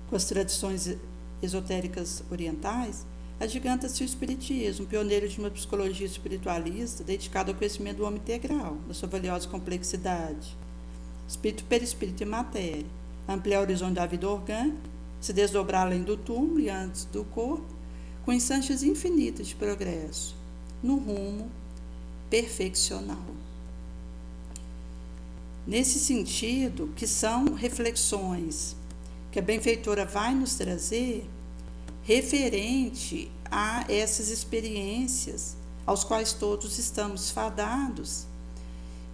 com as tradições esotéricas orientais, agiganta-se o Espiritismo, pioneiro de uma psicologia espiritualista dedicada ao conhecimento do homem integral, da sua valiosa complexidade, espírito, perispírito e matéria, ampliar o horizonte da vida orgânica, se desdobrar além do túmulo e antes do corpo, com instâncias infinitas de progresso, no rumo perfeccional. Nesse sentido, que são reflexões que a benfeitora vai nos trazer referente a essas experiências aos quais todos estamos fadados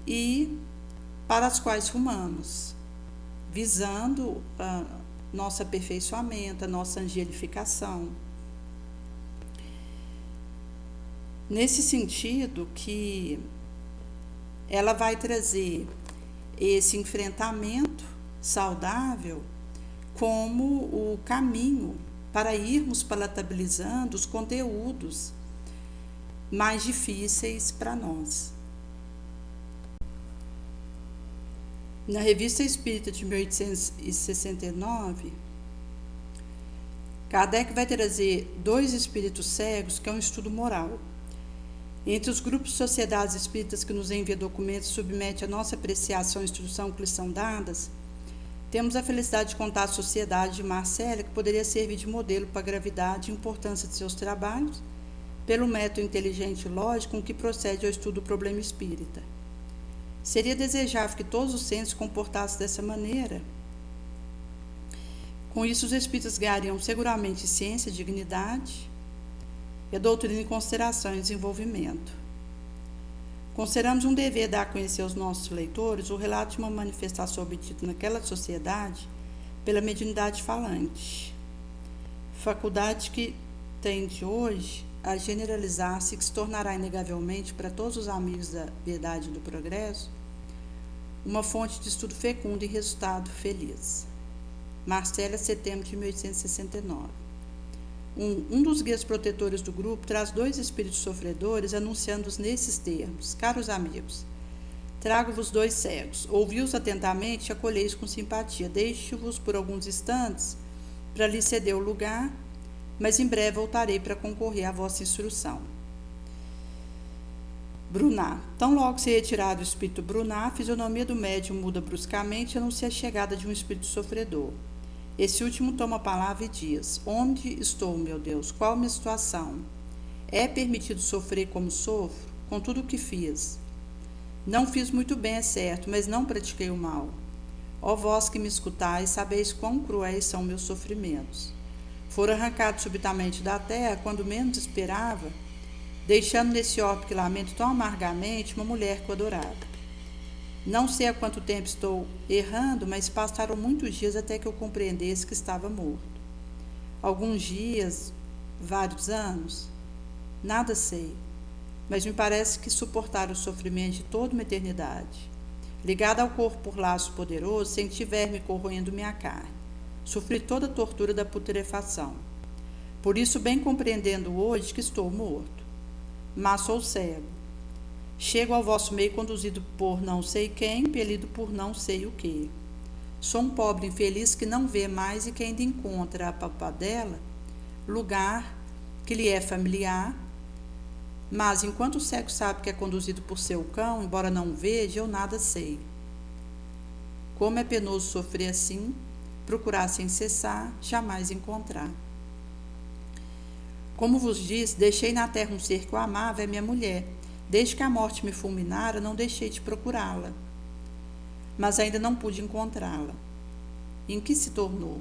e para as quais rumamos, visando nosso aperfeiçoamento, a nossa angelificação. Nesse sentido que ela vai trazer esse enfrentamento saudável como o caminho para irmos palatabilizando os conteúdos mais difíceis para nós. Na Revista Espírita de 1869, Kardec vai trazer 2 espíritos cegos, que é um estudo moral. Entre os grupos de sociedades espíritas que nos envia documentos e submete a nossa apreciação e instrução que lhes são dadas, temos a felicidade de contar a Sociedade de Marcélia, que poderia servir de modelo para a gravidade e importância de seus trabalhos, pelo método inteligente e lógico com que procede ao estudo do problema espírita. Seria desejável que todos os centros se comportassem dessa maneira, Com isso, os espíritas ganhariam seguramente ciência, dignidade e a doutrina em consideração e desenvolvimento. Consideramos um dever dar a conhecer aos nossos leitores o relato de uma manifestação obtida naquela sociedade pela mediunidade falante, faculdade que tende hoje a generalizar-se e que se tornará inegavelmente para todos os amigos da verdade e do progresso uma fonte de estudo fecundo e resultado feliz. Marcélia, setembro de 1869. Um dos guias protetores do grupo traz 2 espíritos sofredores, anunciando-os nesses termos: caros amigos, trago-vos 2 cegos, ouvi-os atentamente e acolhei-os com simpatia, deixo-vos por alguns instantes para lhes ceder o lugar, mas em breve voltarei para concorrer à vossa instrução. Brunat. Tão logo se retirar o espírito Brunat, a fisionomia do médium muda bruscamente e anuncia a chegada de um espírito sofredor. Esse último toma a palavra e diz: onde estou, meu Deus? Qual a minha situação? É permitido sofrer como sofro, com tudo o que fiz? Não fiz muito bem, é certo, mas não pratiquei o mal. Ó vós que me escutais, sabeis quão cruéis são meus sofrimentos. Fora arrancado subitamente da terra, quando menos esperava, deixando nesse orbe que lamento tão amargamente uma mulher coadorada. Não sei há quanto tempo estou errando, mas passaram muitos dias até que eu compreendesse que estava morto. Alguns dias, vários anos, nada sei, mas me parece que suportar o sofrimento de toda uma eternidade. Ligado ao corpo por laço poderoso, senti verme corroendo minha carne. Sofri toda a tortura da putrefação. Por isso, bem compreendendo hoje que estou morto. Mas sou cego. Chego ao vosso meio conduzido por não sei quem, impelido por não sei o que. Sou um pobre infeliz que não vê mais e que ainda encontra a papadela, lugar que lhe é familiar, mas enquanto o cego sabe que é conduzido por seu cão, embora não veja, eu nada sei. Como é penoso sofrer assim, procurar sem cessar, jamais encontrar. Como vos disse, deixei na terra um ser que eu amava, é minha mulher. Desde que a morte me fulminara, não deixei de procurá-la, mas ainda não pude encontrá-la. Em que se tornou?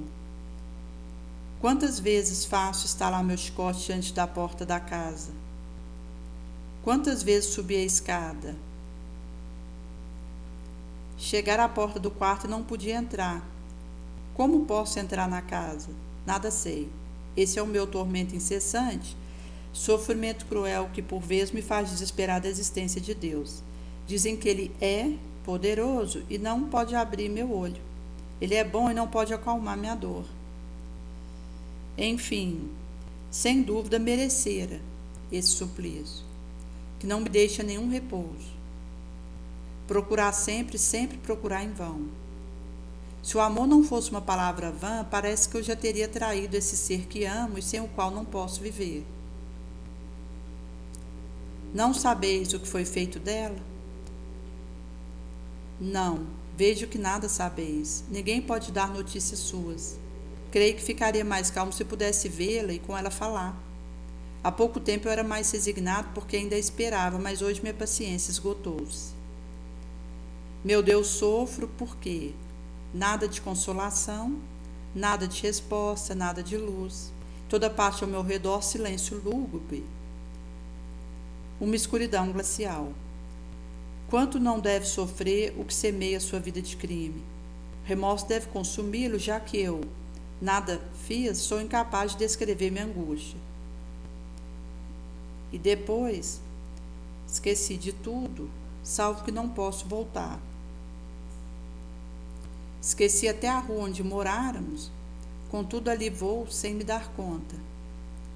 Quantas vezes faço estalar meu chicote diante da porta da casa? Quantas vezes subi a escada? Chegar à porta do quarto e não podia entrar. Como posso entrar na casa? Nada sei. Esse é o meu tormento incessante, sofrimento cruel que por vezes me faz desesperar da existência de Deus. Dizem que Ele é poderoso e não pode abrir meu olho. Ele é bom e não pode acalmar minha dor. Enfim, sem dúvida merecera esse suplício, que não me deixa nenhum repouso. Procurar sempre, sempre procurar em vão. Se o amor não fosse uma palavra vã, parece que eu já teria traído esse ser que amo e sem o qual não posso viver. Não sabeis o que foi feito dela? Não, vejo que nada sabeis. Ninguém pode dar notícias suas. Creio que ficaria mais calmo se pudesse vê-la e com ela falar. Há pouco tempo eu era mais resignado porque ainda esperava, mas hoje minha paciência esgotou-se. Meu Deus, sofro porque nada de consolação, nada de resposta, nada de luz. Toda parte ao meu redor, silêncio lúgubre. Uma escuridão glacial. Quanto não deve sofrer o que semeia sua vida de crime? Remorso deve consumi-lo, já que eu nada fiz, sou incapaz de descrever minha angústia. E depois, esqueci de tudo, salvo que não posso voltar. Esqueci até a rua onde moráramos, contudo ali vou sem me dar conta.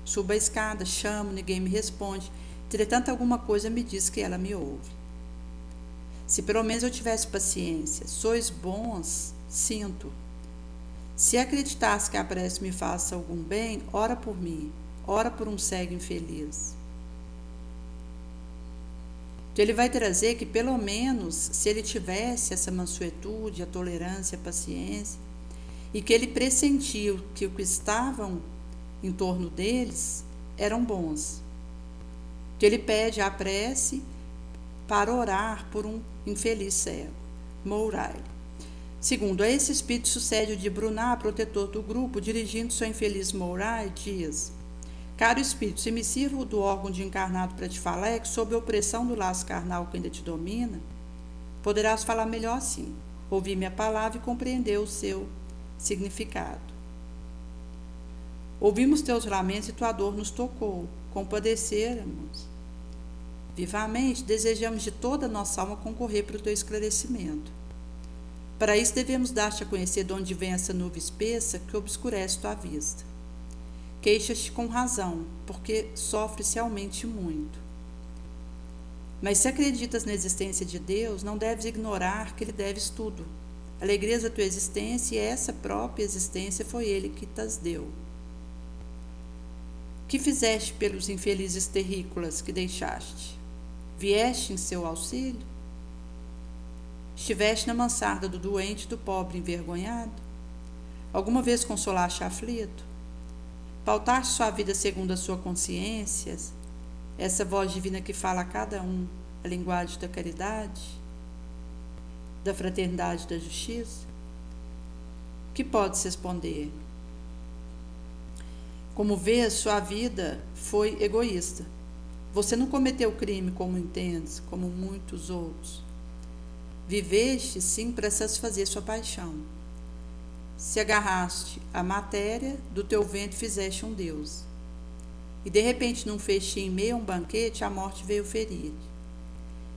Subo a escada, chamo, ninguém me responde. Entretanto, alguma coisa me diz que ela me ouve. Se pelo menos eu tivesse paciência, sois bons, sinto. Se acreditasse que a prece me faça algum bem, ora por mim, ora por um cego infeliz. Então ele vai trazer que pelo menos, se ele tivesse essa mansuetude, a tolerância, a paciência, e que ele pressentiu que o que estavam em torno deles eram bons. Que ele pede a prece para orar por um infeliz cego. Mouraille. Segundo, a esse espírito sucede o de Bruná, protetor do grupo, dirigindo-se ao infeliz Mourá e diz: caro espírito, se me sirvo do órgão de encarnado para te falar, é que sob a opressão do laço carnal que ainda te domina, poderás falar melhor assim, ouvir minha palavra e compreender o seu significado. Ouvimos teus lamentos e tua dor nos tocou, compadecemos. Vivamente, desejamos de toda a nossa alma concorrer para o teu esclarecimento. Para isso devemos dar-te a conhecer de onde vem essa nuvem espessa que obscurece tua vista. Queixas-te com razão, porque sofres realmente muito. Mas se acreditas na existência de Deus, não deves ignorar que lhe deves tudo. A alegria da tua existência e essa própria existência foi ele que tas deu. Que fizeste pelos infelizes terrícolas que deixaste? Vieste em seu auxílio? Estiveste na mansarda do doente e do pobre envergonhado? Alguma vez consolaste aflito? Pautaste sua vida segundo a sua consciência, essa voz divina que fala a cada um a linguagem da caridade, da fraternidade e da justiça? Que podes responder? Como vês, sua vida foi egoísta. Você não cometeu crime como entendes, como muitos outros. Viveste, sim, para satisfazer sua paixão. Se agarraste à matéria, do teu ventre fizeste um Deus. E de repente, num festim, em meio a um banquete, a morte veio ferir.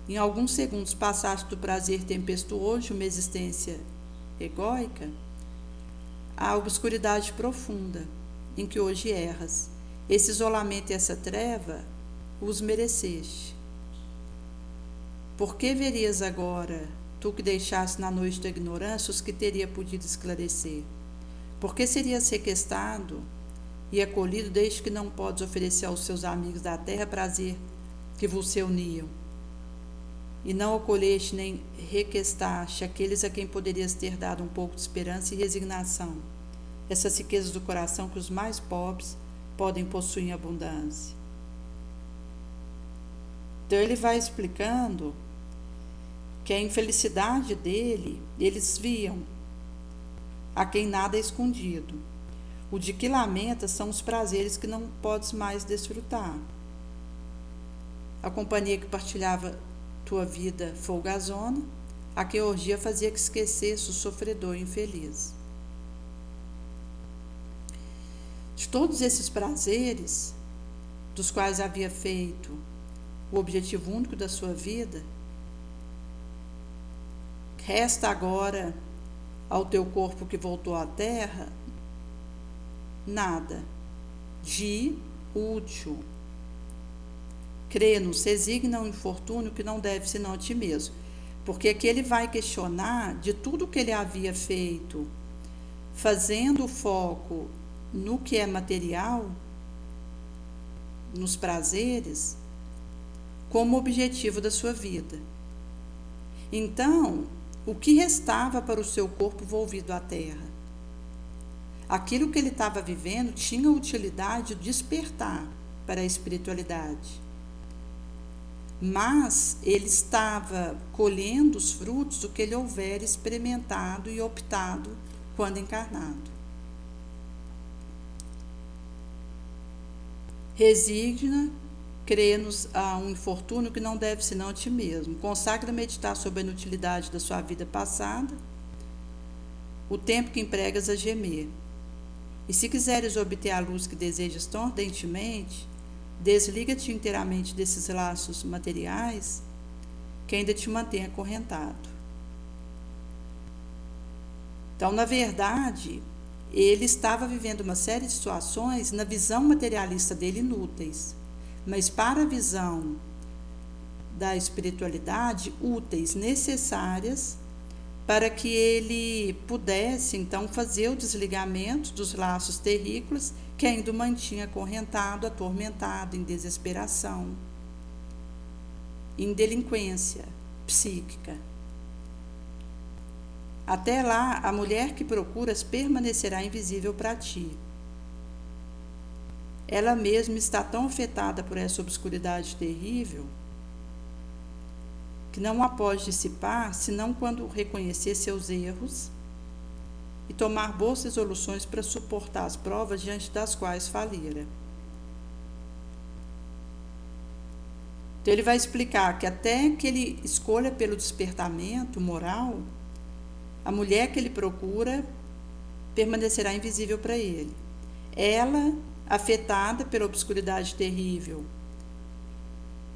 Em alguns segundos passaste do prazer tempestuoso de uma existência egóica à obscuridade profunda em que hoje erras. Esse isolamento e essa treva os mereceste. Por que verias agora, tu que deixaste na noite da ignorância, os que teria podido esclarecer? Por que serias requestado e acolhido desde que não podes oferecer aos seus amigos da terra prazer que vos se uniam? E não acolheste nem requestaste aqueles a quem poderias ter dado um pouco de esperança e resignação, essas riquezas do coração que os mais pobres podem possuir em abundância. Então ele vai explicando que a infelicidade dele, eles viam, a quem nada é escondido. O de que lamenta são os prazeres que não podes mais desfrutar. A companhia que partilhava tua vida folgazona, a que orgia fazia que esquecesse o sofredor infeliz. De todos esses prazeres, dos quais havia feito o objetivo único da sua vida, resta agora ao teu corpo que voltou à terra nada de útil. Crê-nos, resigna o infortúnio que não deve senão a ti mesmo. Porque aqui ele vai questionar de tudo que ele havia feito, fazendo o foco no que é material, nos prazeres, como objetivo da sua vida. Então, o que restava para o seu corpo volvido à terra? Aquilo que ele estava vivendo tinha utilidade de despertar para a espiritualidade. Mas ele estava colhendo os frutos do que ele houvera experimentado e optado quando encarnado. Resigna, crê-nos a um infortúnio que não deve senão a ti mesmo. Consagra meditar sobre a inutilidade da sua vida passada, o tempo que empregas a gemer. E se quiseres obter a luz que desejas tão ardentemente, desliga-te inteiramente desses laços materiais que ainda te mantêm acorrentado. Então, na verdade, ele estava vivendo uma série de situações, na visão materialista dele, inúteis, mas para a visão da espiritualidade, úteis, necessárias, para que ele pudesse, então, fazer o desligamento dos laços terrícolas que ainda o mantinha acorrentado, atormentado, em desesperação, em delinquência psíquica. Até lá, a mulher que procuras permanecerá invisível para ti. Ela mesma está tão afetada por essa obscuridade terrível que não a pode dissipar, senão quando reconhecer seus erros e tomar boas resoluções para suportar as provas diante das quais falira. Então ele vai explicar que até que ele escolha pelo despertamento moral, a mulher que ele procura permanecerá invisível para ele. Ela, afetada pela obscuridade terrível,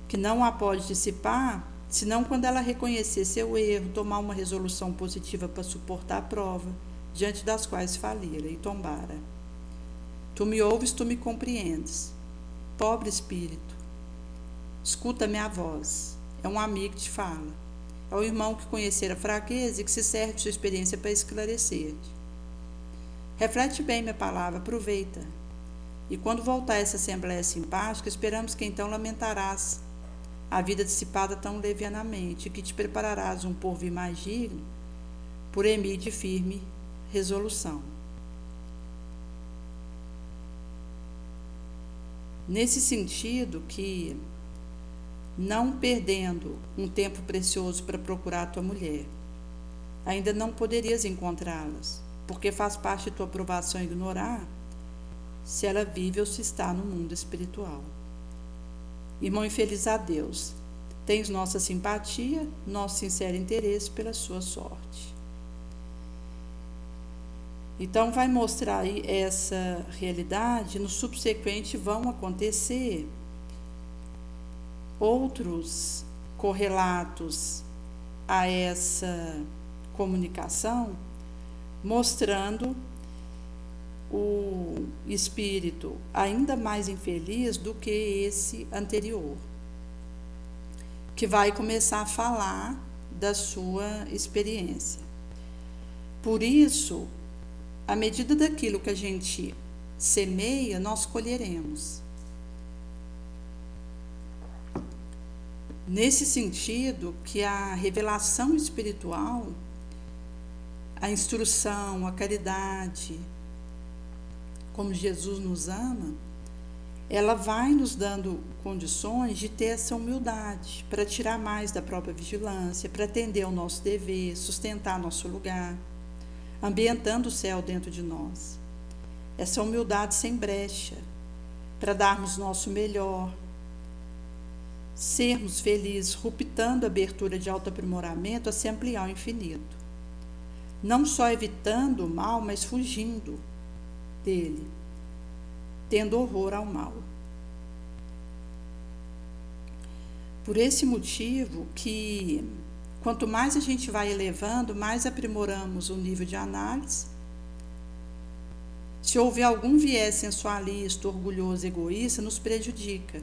que não a pode dissipar, senão quando ela reconhecer seu erro, tomar uma resolução positiva para suportar a prova, diante das quais falira e tombara. Tu me ouves, tu me compreendes. Pobre espírito, escuta minha voz. É um amigo que te fala. É o irmão que conhecer a fraqueza e que se serve de sua experiência para esclarecer-te. Reflete bem minha palavra, aproveita. E quando voltar essa assembleia simpática, esperamos que então lamentarás a vida dissipada tão levianamente, e que te prepararás um porvir mais digno por emir de firme resolução. Nesse sentido que, não perdendo um tempo precioso para procurar a tua mulher, ainda não poderias encontrá-las, porque faz parte de tua aprovação ignorar se ela vive ou se está no mundo espiritual. Irmão infeliz a Deus, tens nossa simpatia, nosso sincero interesse pela sua sorte. Então vai mostrar aí essa realidade. No subsequente vão acontecer outros correlatos a essa comunicação, mostrando o espírito ainda mais infeliz do que esse anterior, que vai começar a falar da sua experiência. Por isso, à medida daquilo que a gente semeia, nós colheremos. Nesse sentido que a revelação espiritual, a instrução, a caridade, como Jesus nos ama, ela vai nos dando condições de ter essa humildade, para tirar mais da própria vigilância, para atender ao nosso dever, sustentar nosso lugar, ambientando o céu dentro de nós. Essa humildade sem brecha, para darmos nosso melhor, sermos felizes, ruptando a abertura de autoaprimoramento a se ampliar ao infinito. Não só evitando o mal, mas fugindo dele, tendo horror ao mal. Por esse motivo que, quanto mais a gente vai elevando, mais aprimoramos o nível de análise. Se houver algum viés sensualista, orgulhoso, egoísta, nos prejudica.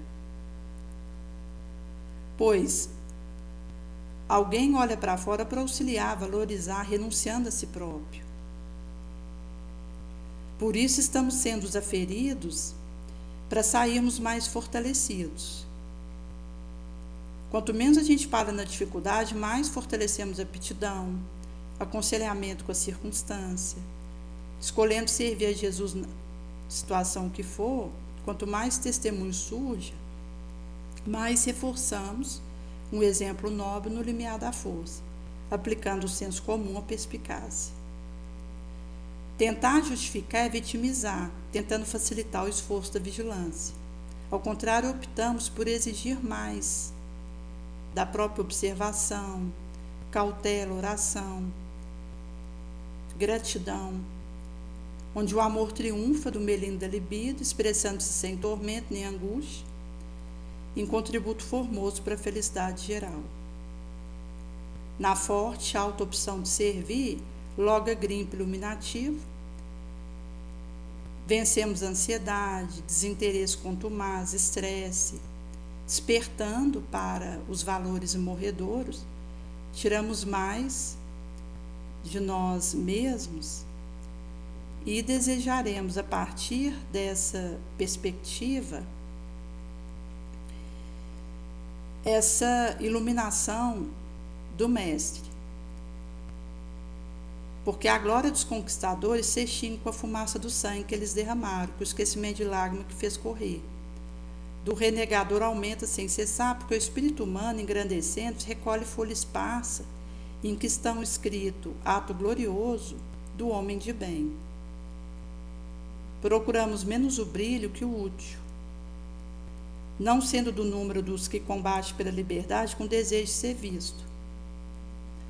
Pois alguém olha para fora para auxiliar, valorizar, renunciando a si próprio. Por isso estamos sendo aferidos para sairmos mais fortalecidos. Quanto menos a gente para na dificuldade, mais fortalecemos a aptidão, aconselhamento com a circunstância, escolhendo servir a Jesus na situação que for. Quanto mais testemunho surge, mais reforçamos um exemplo nobre no limiar da força, aplicando o senso comum à perspicácia. Tentar justificar é vitimizar, tentando facilitar o esforço da vigilância. Ao contrário, optamos por exigir mais da própria observação, cautela, oração, gratidão, onde o amor triunfa do melindre da libido, expressando-se sem tormento nem angústia, em contributo formoso para a felicidade geral. Na forte alta opção de servir, logo grimpe iluminativo, vencemos a ansiedade, desinteresse contumaz, estresse, despertando para os valores imorredouros, tiramos mais de nós mesmos e desejaremos, a partir dessa perspectiva, essa iluminação do Mestre. Porque a glória dos conquistadores se extingue com a fumaça do sangue que eles derramaram, com o esquecimento de lágrima que fez correr. do renegador aumenta sem cessar, porque o espírito humano, engrandecendo, recolhe folha esparsa, em que estão escrito ato glorioso do homem de bem. Procuramos menos o brilho que o útil, não sendo do número dos que combatem pela liberdade com desejo de ser visto.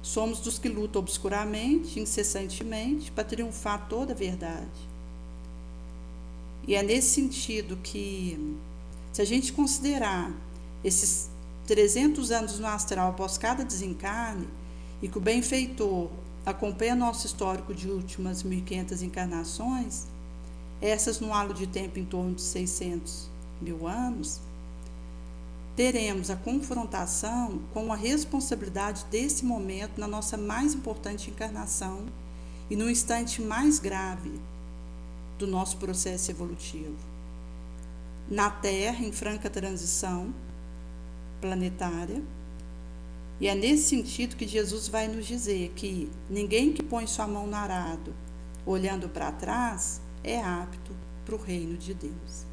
Somos dos que lutam obscuramente, incessantemente, para triunfar toda a verdade. E é nesse sentido que, se a gente considerar esses 300 anos no astral após cada desencarne, e que o benfeitor acompanha nosso histórico de últimas 1.500 encarnações, essas no halo de tempo em torno de 600.000 anos, teremos a confrontação com a responsabilidade desse momento na nossa mais importante encarnação e no instante mais grave do nosso processo evolutivo. Na Terra, em franca transição planetária, e é nesse sentido que Jesus vai nos dizer que ninguém que põe sua mão no arado, olhando para trás, é apto para o reino de Deus.